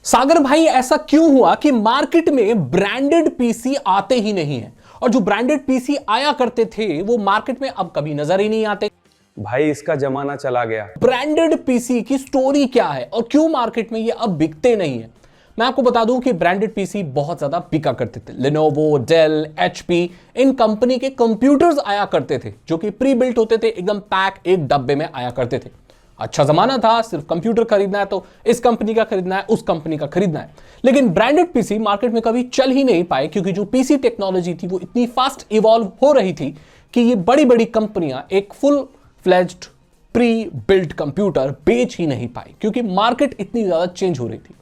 सागर भाई, ऐसा क्यों हुआ कि मार्केट में ब्रांडेड पीसी आते ही नहीं है और जो ब्रांडेड पीसी आया करते थे वो मार्केट में अब कभी नजर ही नहीं आते। भाई इसका जमाना चला गया। ब्रांडेड पीसी की स्टोरी क्या है और क्यों मार्केट में ये अब बिकते नहीं है। मैं आपको बता दूं कि ब्रांडेड पीसी बहुत ज्यादा बिका करते थे। लेनोवो, डेल, एचपी, इन कंपनी के कंप्यूटर्स आया करते थे जो कि प्री बिल्ट होते थे, एकदम पैक एक डब्बे में आया करते थे। अच्छा जमाना था, सिर्फ कंप्यूटर खरीदना है तो इस कंपनी का खरीदना है, उस कंपनी का खरीदना है। लेकिन ब्रांडेड पीसी मार्केट में कभी चल ही नहीं पाए क्योंकि जो पीसी टेक्नोलॉजी थी वो इतनी फास्ट इवॉल्व हो रही थी कि ये बड़ी बड़ी कंपनियां एक full fledged pre built computer बेच ही नहीं पाई क्योंकि मार्केट इतनी ज्यादा चेंज हो रही थी।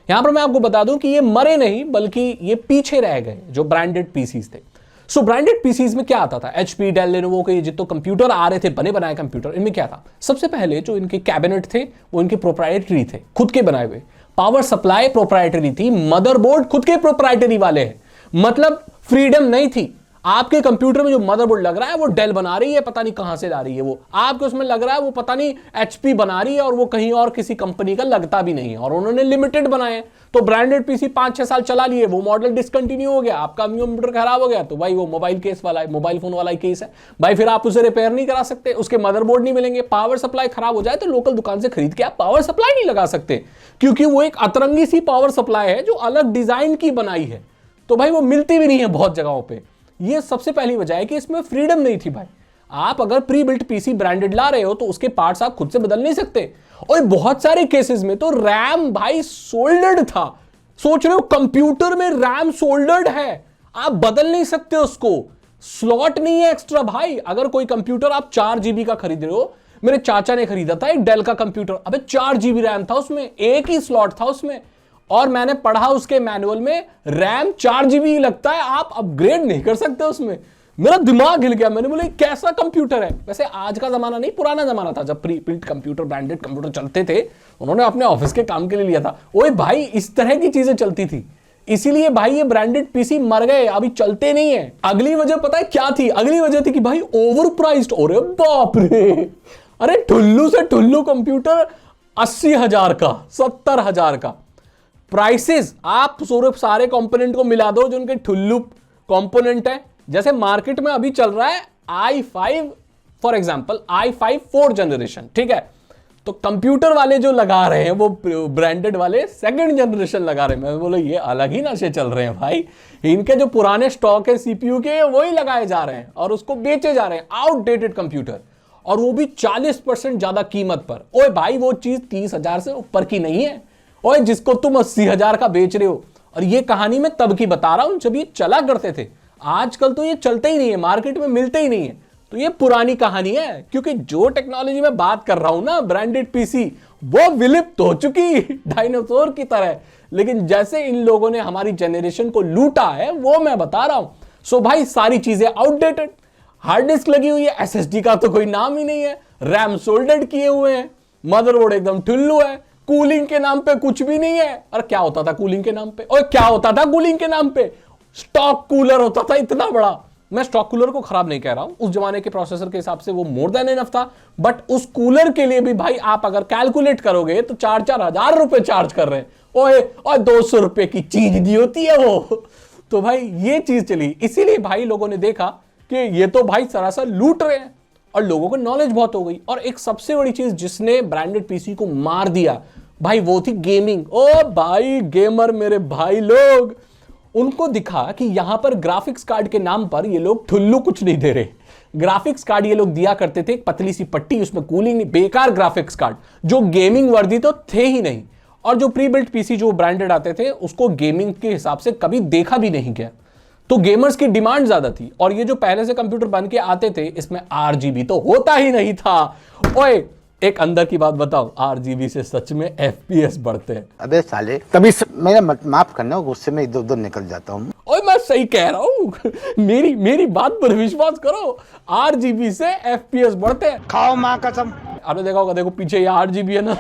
यहां पर मैं आपको बता दूं कि ये मरे नहीं बल्कि ये पीछे रह गए जो ब्रांडेड पीसीज थे। सो ब्रांडेड पीसीज में क्या आता था? एचपी, डेल, लेनोवो के जितने कंप्यूटर आ रहे थे, बने बनाए कंप्यूटर, इनमें क्या था? सबसे पहले जो इनके कैबिनेट थे वो इनके प्रोप्राइटरी थे, खुद के बनाए हुए। पावर सप्लाई प्रोप्राइटरी थी, मदरबोर्ड खुद के प्रोप्राइटरी वाले हैं। मतलब फ्रीडम नहीं थी। आपके कंप्यूटर में जो मदरबोर्ड लग रहा है वो डेल बना रही है, पता नहीं कहां से ला रही है। वो आपके उसमें लग रहा है वो पता नहीं एचपी बना रही है और वो कहीं और किसी कंपनी का लगता भी नहीं है और उन्होंने लिमिटेड बनाए हैं। तो ब्रांडेड पीसी 5-6 साल चला लिए, वो मॉडल डिसकंटिन्यू हो गया, आपका कंप्यूटर खराब हो गया तो भाई वो मोबाइल केस वाला है, मोबाइल फोन वाला ही केस है भाई। फिर आप उसे रिपेयर नहीं करा सकते, उसके मदरबोर्ड नहीं मिलेंगे। पावर सप्लाई खराब हो जाए तो लोकल दुकान से खरीद के आप पावर सप्लाई नहीं लगा सकते क्योंकि वो एक अतरंगी सी पावर सप्लाई है जो अलग डिजाइन की बनाई है, तो भाई वो मिलती भी नहीं है बहुत जगहों पे। ये सबसे पहली वजह है कि इसमें फ्रीडम नहीं थी भाई। आप अगर प्री बिल्ट पीसी ब्रांडेड ला रहे हो तो उसके पार्ट्स आप खुद से बदल नहीं सकते। और बहुत सारे केसेस में तो रैम भाई सोल्डर्ड था। सोच रहे हो कंप्यूटर में रैम सोल्डर्ड है, आप बदल नहीं सकते उसको, स्लॉट नहीं है एक्स्ट्रा भाई। अगर कोई कंप्यूटर आप 4 GB का खरीद रहे हो, मेरे चाचा ने खरीदा था एक डेल का कंप्यूटर, अबे 4 GB रैम था उसमें, एक ही स्लॉट था उसमें, और मैंने पढ़ा उसके मैनुअल में रैम 4 GB लगता है, आप अपग्रेड नहीं कर सकते उसमें। मेरा दिमाग हिल गया, मैंने बोला कैसा कंप्यूटर है। वैसे आज का जमाना नहीं, पुराना जमाना था जब pre built computer, branded computer चलते थे, उन्होंने अपने ऑफिस के काम के लिए लिया था। ओए भाई इस तरह की चीजें चलती थी, इसीलिए भाई ये ब्रांडेड पीसी मर गए, अभी चलते नहीं है। अगली वजह पता है क्या थी? अगली वजह थी कि भाई ओवर प्राइस्ड। अरे बाप रे, अरे ठुल्लू से ठुल्लू कंप्यूटर 80,000 का, 70,000 का प्राइसेस। आप सारे कंपोनेंट को मिला दो जो उनके ठुल्लू कंपोनेंट है। जैसे मार्केट में अभी चल रहा है i5 for example, i5 4th generation, ठीक है? तो कंप्यूटर वाले जो लगा रहे हैं वो ब्रांडेड वाले 2nd जनरेशन लगा रहे हैं। मैं बोला ये अलग ही नशे चल रहे हैं भाई। इनके जो पुराने स्टॉक है सीपीयू के वही लगाए जा रहे हैं और उसको बेचे जा रहे हैं, आउटडेटेड कंप्यूटर, और वो भी 40% ज्यादा कीमत पर। ओए भाई वो चीज 30,000 से ऊपर की नहीं है, और जिसको तुम 80,000 का बेच रहे हो। और ये कहानी मैं तब की बता रहा हूं जब ये चला करते थे। आजकल तो ये चलते ही नहीं है, मार्केट में मिलते ही नहीं है। तो ये पुरानी कहानी है, क्योंकि जो टेक्नोलॉजी मैं बात कर रहा हूं ना, ब्रांडेड पीसी, वो विलुप्त हो चुकी डायनासोर की तरह। लेकिन जैसे इन लोगों ने हमारी जनरेशन को लूटा है वो मैं बता रहा हूं। सो भाई सारी चीजें आउटडेटेड, हार्ड डिस्क लगी हुई है, एसएसडी का तो कोई नाम ही नहीं है, रैम सोल्डर्ड किए हुए हैं, मदरबोर्ड एकदम ठुल्लू है, कूलिंग के नाम पे कुछ भी नहीं है। और क्या होता था कूलिंग के नाम पे? और क्या होता था कूलिंग के नाम पे? स्टॉक कूलर होता था इतना बड़ा। मैं स्टॉक कूलर को खराब नहीं कह रहा हूं, उस जमाने के प्रोसेसर के हिसाब से वो मोर देन इनफ था, बट उस कूलर के लिए भी भाई आप अगर कैलकुलेट करोगे तो 4-4 हजार रुपए चार्ज कर रहे हैं। ओए और 200 रुपए की चीज दी होती है वो। तो भाई ये चीज चली, इसीलिए भाई लोगों ने देखा कि ये तो भाई सरासर लूट रहे हैं, और लोगों को नॉलेज बहुत हो गई। और एक सबसे बड़ी चीज जिसने ब्रांडेड पीसी को मार दिया भाई वो थी गेमिंग। ओ भाई गेमर मेरे भाई लोग, उनको दिखा कि यहां पर ग्राफिक्स कार्ड के नाम पर ये लोग ठुल्लू कुछ नहीं दे रहे। ग्राफिक्स कार्ड ये लोग दिया करते थे, एक पतली सी पट्टी, उसमें कूलिंग नहीं, बेकार ग्राफिक्स कार्ड जो गेमिंग वर्दी तो थे ही नहीं। और जो प्री बिल्ट पीसी जो ब्रांडेड आते थे उसको गेमिंग के हिसाब से कभी देखा भी नहीं गया। तो गेमर्स की डिमांड ज्यादा थी, और ये जो पहले से कंप्यूटर बन के आते थे इसमें RGB तो होता ही नहीं था। ओए एक अंदर की बात बताओ, RGB से सच में FPS बढ़ते हैं। अबे साले, तभी मेरा माफ करना, गुस्से में इधर उधर निकल जाता हूँ। ओए मैं सही कह रहा हूँ मेरी बात पर विश्वास करो, RGB से FPS बढ़ते हैं। खाओ माँ कसम। आपने देखा होगा, देखो पीछे ये RGB है ना,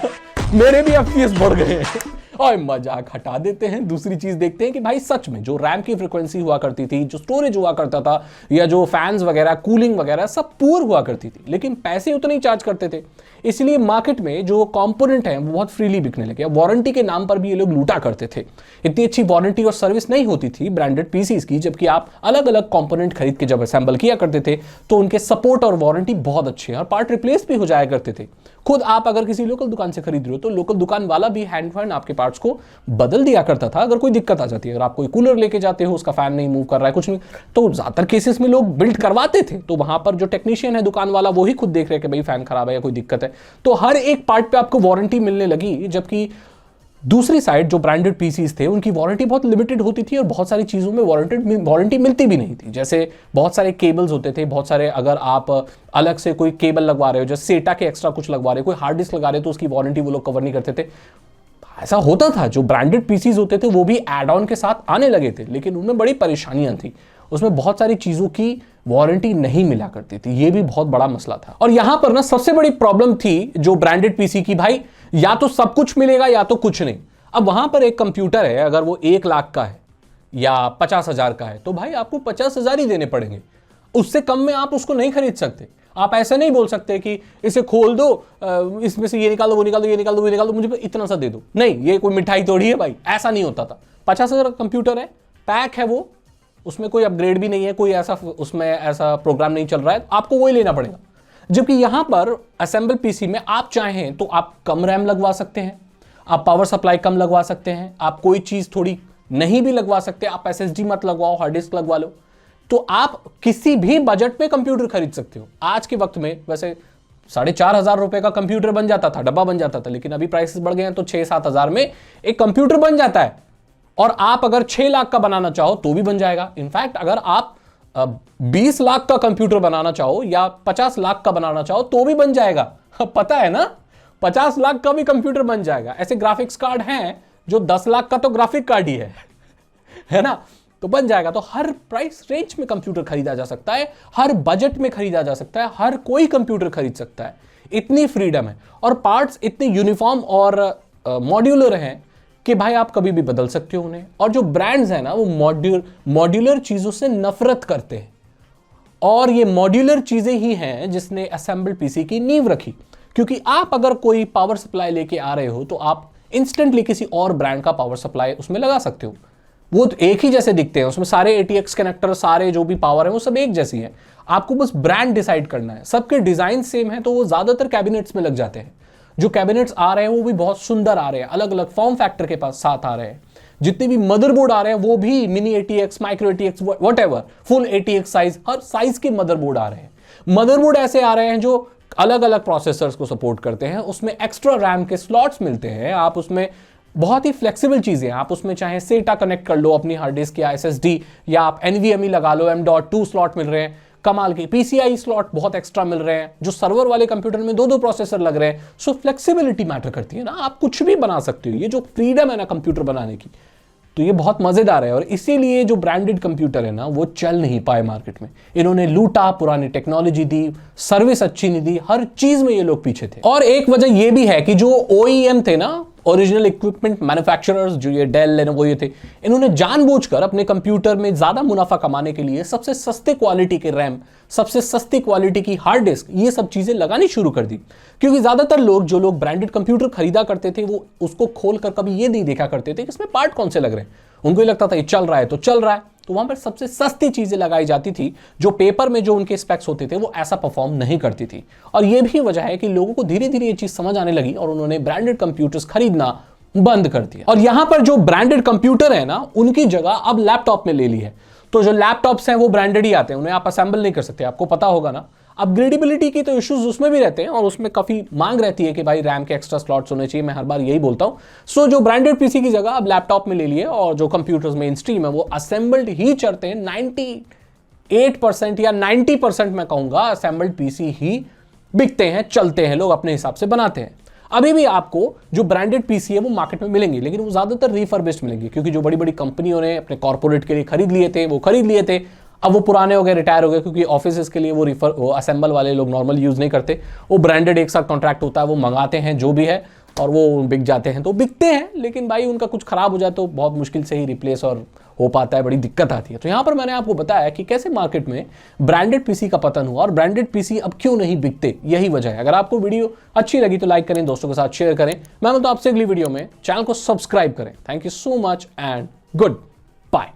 मेरे भी FPS बढ़ गए हैं। और मजाक हटा देते हैं, दूसरी चीज देखते हैं कि भाई सच में जो रैम की फ्रीक्वेंसी हुआ करती थी, जो स्टोरेज हुआ करता था, या जो फैंस वगैरह, कूलिंग वगैरह सब पूर हुआ करती थी, लेकिन पैसे उतने ही चार्ज करते थे। इसलिए मार्केट में जो कंपोनेंट है वो बहुत फ्रीली बिकने लगे। वारंटी के नाम पर भी ये लोग लूटा करते थे। इतनी अच्छी वारंटी और सर्विस नहीं होती थी ब्रांडेड पीसीज की, जबकि आप अलग अलग कंपोनेंट खरीद के जब असेंबल किया करते थे तो उनके सपोर्ट और वारंटी बहुत अच्छे हैं और पार्ट रिप्लेस भी हो जाया करते थे। खुद आप अगर किसी लोकल दुकान से खरीद रहे हो तो लोकल दुकान वाला भी हैंड टू हैंड आपके पार्ट्स को बदल दिया करता था अगर कोई दिक्कत आ जाती है। अगर आप कोई कूलर लेके जाते हो, उसका फैन नहीं मूव कर रहा है, कुछ नहीं, तो ज्यादातर केसेस में लोग बिल्ड करवाते थे, तो वहां पर जो टेक्नीशियन है दुकान वाला वो ही खुद देख रहे हैं कि भाई फैन खराब है या कोई दिक्कत है, तो हर एक पार्ट पे आपको वारंटी मिलने लगी। जबकि दूसरी साइड जो ब्रांडेड पीसीज थे उनकी वारंटी बहुत लिमिटेड होती थी और बहुत सारी चीज़ों में वारंटी मिलती भी नहीं थी। जैसे बहुत सारे केबल्स होते थे, बहुत सारे, अगर आप अलग से कोई केबल लगवा रहे हो, जैसे सेटा के एक्स्ट्रा कुछ लगवा रहे हो, कोई हार्ड डिस्क लगा रहे हो, तो उसकी वारंटी वो लोग कवर नहीं करते थे। ऐसा होता था, जो ब्रांडेड पीसीज होते थे वो भी एड ऑन के साथ आने लगे थे, लेकिन उनमें बड़ी परेशानियां थी, उसमें बहुत सारी चीज़ों की वारंटी नहीं मिला करती थी, ये भी बहुत बड़ा मसला था। और यहां पर ना सबसे बड़ी प्रॉब्लम थी जो ब्रांडेड पीसी की, भाई या तो सब कुछ मिलेगा या तो कुछ नहीं। अब वहां पर एक कंप्यूटर है, अगर वो 1 लाख का है या 50,000 का है तो भाई आपको 50,000 ही देने पड़ेंगे, उससे कम में आप उसको नहीं खरीद सकते। आप ऐसे नहीं बोल सकते कि इसे खोल दो, इसमें से ये निकाल दो, वो निकाल दो, ये निकाल दो, वो निकाल दो, मुझे इतना सा दे दो। नहीं, ये कोई मिठाई थोड़ी है भाई, ऐसा नहीं होता था। 50,000 का कंप्यूटर है, पैक है वो, उसमें कोई अपग्रेड भी नहीं है, कोई ऐसा उसमें ऐसा प्रोग्राम नहीं चल रहा है, आपको वही लेना पड़ेगा। जबकि यहां पर असेंबल पीसी में आप चाहें तो आप कम रैम लगवा सकते हैं, आप पावर सप्लाई कम लगवा सकते हैं, आप कोई चीज थोड़ी नहीं भी लगवा सकते, आप एसएसडी मत लगवाओ, हार्ड डिस्क लगवा लो, तो आप किसी भी बजट में कंप्यूटर खरीद सकते हो। आज के वक्त में वैसे 4,500 रुपए का कंप्यूटर बन जाता था, डब्बा बन जाता था, लेकिन अभी प्राइसेस बढ़ गए हैं तो 6-7 हजार में एक कंप्यूटर बन जाता है। और आप अगर 6 लाख का बनाना चाहो तो भी बन जाएगा। इनफैक्ट अगर आप 20 लाख का कंप्यूटर बनाना चाहो या 50 लाख का बनाना चाहो तो भी बन जाएगा। पता है ना, 50 लाख का भी कंप्यूटर बन जाएगा। ऐसे ग्राफिक्स कार्ड हैं जो 10 लाख का तो ग्राफिक कार्ड ही है ना, तो बन जाएगा। तो हर प्राइस रेंज में कंप्यूटर खरीदा जा सकता है, हर बजट में खरीदा जा सकता है, हर कोई कंप्यूटर खरीद सकता है, इतनी फ्रीडम है। और पार्ट्स इतने यूनिफॉर्म और मॉड्यूलर हैं कि भाई आप कभी भी बदल सकते हो उन्हें। और जो ब्रांड्स हैं ना वो मॉड्यूलर चीजों से नफरत करते हैं, और ये मॉड्यूलर चीजें ही हैं जिसने असेंबल पीसी की नींव रखी। क्योंकि आप अगर कोई पावर सप्लाई लेके आ रहे हो तो आप इंस्टेंटली किसी और ब्रांड का पावर सप्लाई उसमें लगा सकते हो, वो तो एक ही जैसे दिखते हैं, उसमें सारे ATX कनेक्टर, सारे जो भी पावर है वो सब एक जैसी है। आपको बस ब्रांड डिसाइड करना है, सबके डिजाइन सेम है, तो वो ज्यादातर कैबिनेट्स में लग जाते हैं। जो कैबिनेट्स आ रहे हैं वो भी बहुत सुंदर आ रहे हैं, अलग अलग फॉर्म फैक्टर के पास साथ आ रहे हैं। जितने भी मदरबोर्ड आ रहे हैं वो भी mini ATX, micro ATX, whatever, full ATX size, हर साइज के मदरबोर्ड आ रहे हैं। मदरबोर्ड ऐसे आ रहे हैं जो अलग अलग प्रोसेसर्स को सपोर्ट करते हैं, उसमें एक्स्ट्रा रैम के स्लॉट्स मिलते हैं, आप उसमें बहुत ही फ्लेक्सिबल चीजें, आप उसमें चाहे सेटा कनेक्ट कर लो अपनी हार्ड डिस्क या SSD, या आप NVMe लगा लो, M.2 स्लॉट मिल रहे हैं, कमाल के PCI स्लॉट बहुत एक्स्ट्रा मिल रहे हैं। जो सर्वर वाले कंप्यूटर में 2-2 प्रोसेसर लग रहे हैं। सो फ्लेक्सिबिलिटी मैटर करती है ना, आप कुछ भी बना सकते हो। ये जो फ्रीडम है ना कंप्यूटर बनाने की, तो ये बहुत मजेदार है। और इसीलिए जो ब्रांडेड कंप्यूटर है ना वो चल नहीं पाए मार्केट में। इन्होंने लूटा, पुरानी टेक्नोलॉजी दी, सर्विस अच्छी नहीं दी, हर चीज में ये लोग पीछे थे। और एक वजह ये भी है कि जो OEM थे ना, ओरिजिनल इक्विपमेंट मैन्युफैक्चरर्स, जो ये डेल, लेनोवो ये थे, इन्होंने जानबूझकर अपने कंप्यूटर में ज्यादा मुनाफा कमाने के लिए सबसे सस्ते क्वालिटी के रैम, सबसे सस्ती क्वालिटी की हार्ड डिस्क, ये सब चीजें लगानी शुरू कर दी। क्योंकि ज्यादातर लोग, जो लोग ब्रांडेड कंप्यूटर खरीदा करते थे, वो उसको खोलकर कभी ये नहीं देखा करते थे कि इसमें पार्ट कौन से लग रहे हैं। उनको ये लगता था ये चल रहा है तो चल रहा है, तो वहां पर सबसे सस्ती चीजें लगाई जाती थी, जो पेपर में जो उनके स्पेक्स होते थे वो ऐसा परफॉर्म नहीं करती थी। और ये भी वजह है कि लोगों को धीरे धीरे ये चीज समझ आने लगी और उन्होंने ब्रांडेड कंप्यूटर्स खरीदना बंद कर दिया। और यहां पर जो ब्रांडेड कंप्यूटर है ना, उनकी जगह अब लैपटॉप में ले ली है। तो जो लैपटॉप्स हैं वो ब्रांडेड ही आते हैं, उन्हें आप असेंबल नहीं कर सकते, आपको पता होगा ना। अपग्रेडेबिलिटी की तो इश्यूज उसमें भी रहते हैं और उसमें काफी मांग रहती है कि भाई रैम के एक्स्ट्रा स्लॉट्स होने चाहिए, मैं हर बार यही बोलता हूं। सो जो ब्रांडेड पीसी की जगह अब लैपटॉप में ले लिए, और जो कंप्यूटर्स मेन स्ट्रीम है वो असेंबल्ड ही चलते हैं। 98% या 90% मैं कहूंगा असेंबल्ड पीसी ही बिकते हैं, चलते हैं, लोग अपने हिसाब से बनाते हैं। अभी भी आपको जो ब्रांडेड पीसी है वो मार्केट में मिलेंगे, लेकिन वो ज्यादातर रिफर्बिश्ड मिलेंगे, क्योंकि जो बड़ी बड़ी कंपनियों ने अपने कॉर्पोरेट के लिए खरीद लिए थे वो खरीद लिए थे, अब वो पुराने हो गए, रिटायर हो गए, क्योंकि ऑफिस के लिए वो असेंबल वाले लोग नॉर्मल यूज नहीं करते, वो ब्रांडेड एक साथ कॉन्ट्रैक्ट होता है, वो मंगाते हैं जो भी है, और वो बिक जाते हैं तो बिकते हैं, लेकिन भाई उनका कुछ खराब हो जाए तो बहुत मुश्किल से ही रिप्लेस और हो पाता है, बड़ी दिक्कत आती है। तो यहाँ पर मैंने आपको बताया कि कैसे मार्केट में ब्रांडेड पीसी का पतन हुआ और ब्रांडेड पीसी अब क्यों नहीं बिकते, यही वजह है। अगर आपको वीडियो अच्छी लगी तो लाइक करें, दोस्तों के साथ शेयर करें। मैं तो आपसे अगली वीडियो में चैनल को सब्सक्राइब करें। Thank you so much and good.